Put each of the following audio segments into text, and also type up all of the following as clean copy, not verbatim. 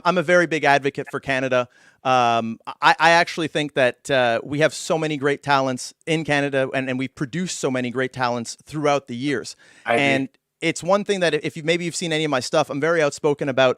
I'm a very big advocate for Canada. I actually think that we have so many great talents in Canada, and we've produced so many great talents throughout the years. I agree. And it's one thing that if you maybe you've seen any of my stuff, I'm very outspoken about.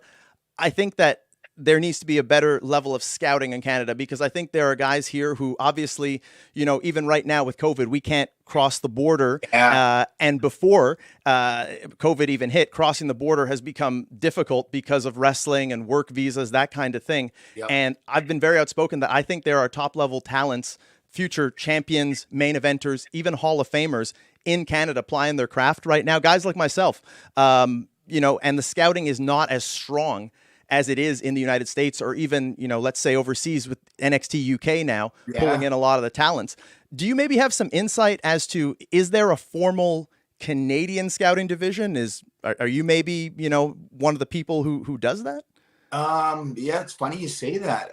I think that there needs to be a better level of scouting in Canada because I think there are guys here who obviously, even right now with COVID, we can't cross the border. Yeah. And before COVID even hit, crossing the border has become difficult because of wrestling and work visas, that kind of thing. Yep. And I've been very outspoken that I think there are top level talents, future champions, main eventers, even Hall of Famers in Canada plying their craft right now. Guys like myself, and the scouting is not as strong as it is in the United States or even, let's say overseas with NXT UK now pulling Yeah. in a lot of the talents. Do you maybe have some insight as to, is there a formal Canadian scouting division? Are you maybe, one of the people who does that? Yeah, it's funny you say that.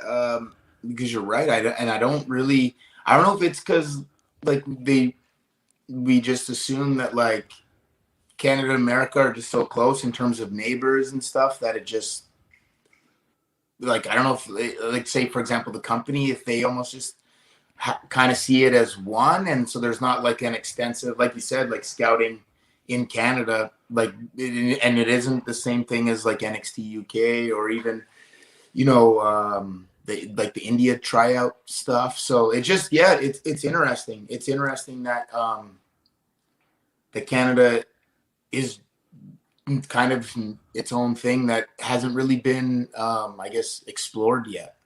Because you're right. I don't really, I don't know if it's because like we just assume that like Canada and America are just so close in terms of neighbors and stuff that it just like, I don't know if like say for example, the company, if they almost just kind of see it as one. And so there's not like an extensive, like you said, like scouting in Canada, like, and it isn't the same thing as like NXT UK or even, like the India tryout stuff. So it just, yeah, it's interesting. It's interesting that, that Canada is kind of its own thing that hasn't really been, I guess, explored yet.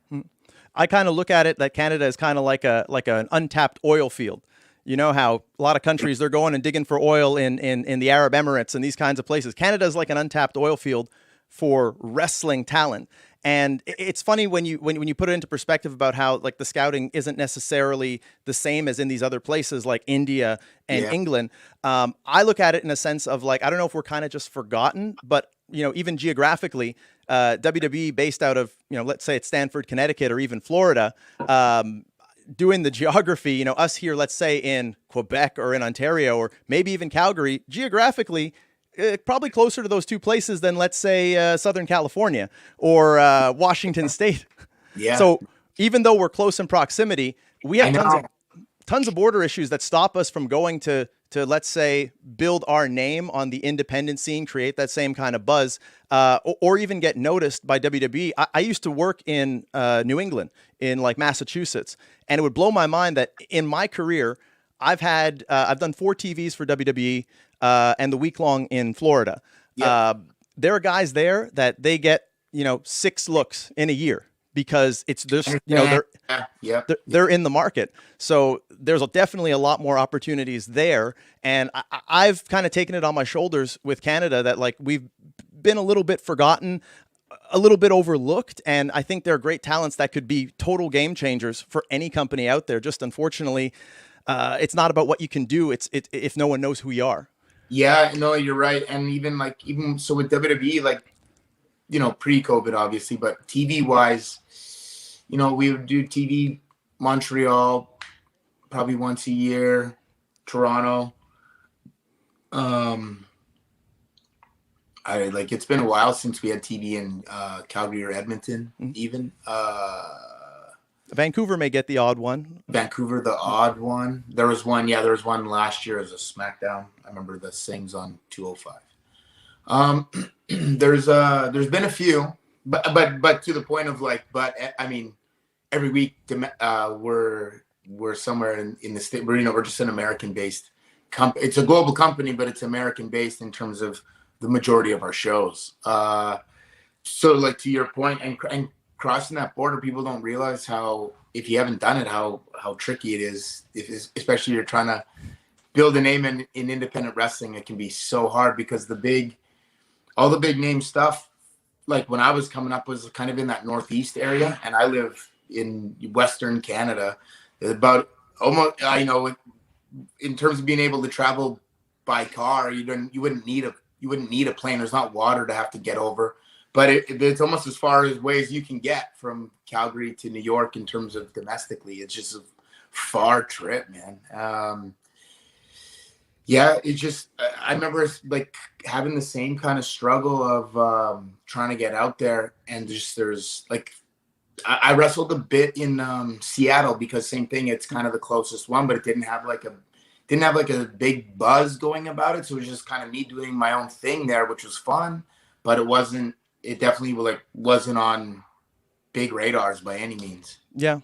I kind of look at it that Canada is kind of like an untapped oil field. You know how a lot of countries they're going and digging for oil in the Arab Emirates and these kinds of places. Canada is like an untapped oil field for wrestling talent. And it's funny when you put it into perspective about how like the scouting isn't necessarily the same as in these other places like India and Yeah. England. I look at it in a sense of like I don't know if we're kind of just forgotten, but even geographically, WWE based out of let's say it's Stanford, Connecticut, or even Florida. Doing the geography, us here, let's say in Quebec or in Ontario or maybe even Calgary, geographically, probably closer to those two places than, let's say, Southern California or Washington State. Yeah. So even though we're close in proximity, we I have know. tons of border issues that stop us from going to let's say build our name on the independent scene, create that same kind of buzz, or even get noticed by WWE. I used to work in New England, in like Massachusetts, and it would blow my mind that in my career, I've done 4 TVs for WWE and the week long in Florida. Yep. There are guys there that they get 6 looks in a year because it's just Understand. Yeah. Yep. they're in the market. So there's definitely a lot more opportunities there. And I've kind of taken it on my shoulders with Canada that like we've been a little bit forgotten, a little bit overlooked. And I think there are great talents that could be total game changers for any company out there. Just unfortunately, it's not about what you can do. It's if no one knows who you are. Yeah, no, you're right. And even so with WWE, like, pre-COVID obviously, but TV wise, we would do TV Montreal probably once a year, Toronto. Um I like it's been a while since we had TV in Calgary or Edmonton Mhm. even. Vancouver may get the odd one. Vancouver, the odd one. There was one last year as a SmackDown. I remember the Sings on 205. Um, there's been a few, but to the point of like, but I mean, every week we're somewhere in the state. We're just an American based It's a global company, but it's American based in terms of the majority of our shows. So like to your point, and crossing that border, people don't realize how, if you haven't done it, how tricky it is. Especially you're trying to build a name in independent wrestling, it can be so hard because all the big name stuff, like when I was coming up, was kind of in that Northeast area, and I live in Western Canada. About almost, in terms of being able to travel by car, you wouldn't need a plane. There's not water to have to get over, but it's almost as far as ways you can get from Calgary to New York in terms of domestically. It's just a far trip, man. Yeah, it just I remember like having the same kind of struggle of trying to get out there, and just there's like I wrestled a bit in Seattle because same thing. It's kind of the closest one, but it didn't have like a big buzz going about it. So it was just kind of me doing my own thing there, which was fun, but it wasn't. It definitely like wasn't on big radars by any means. Yeah.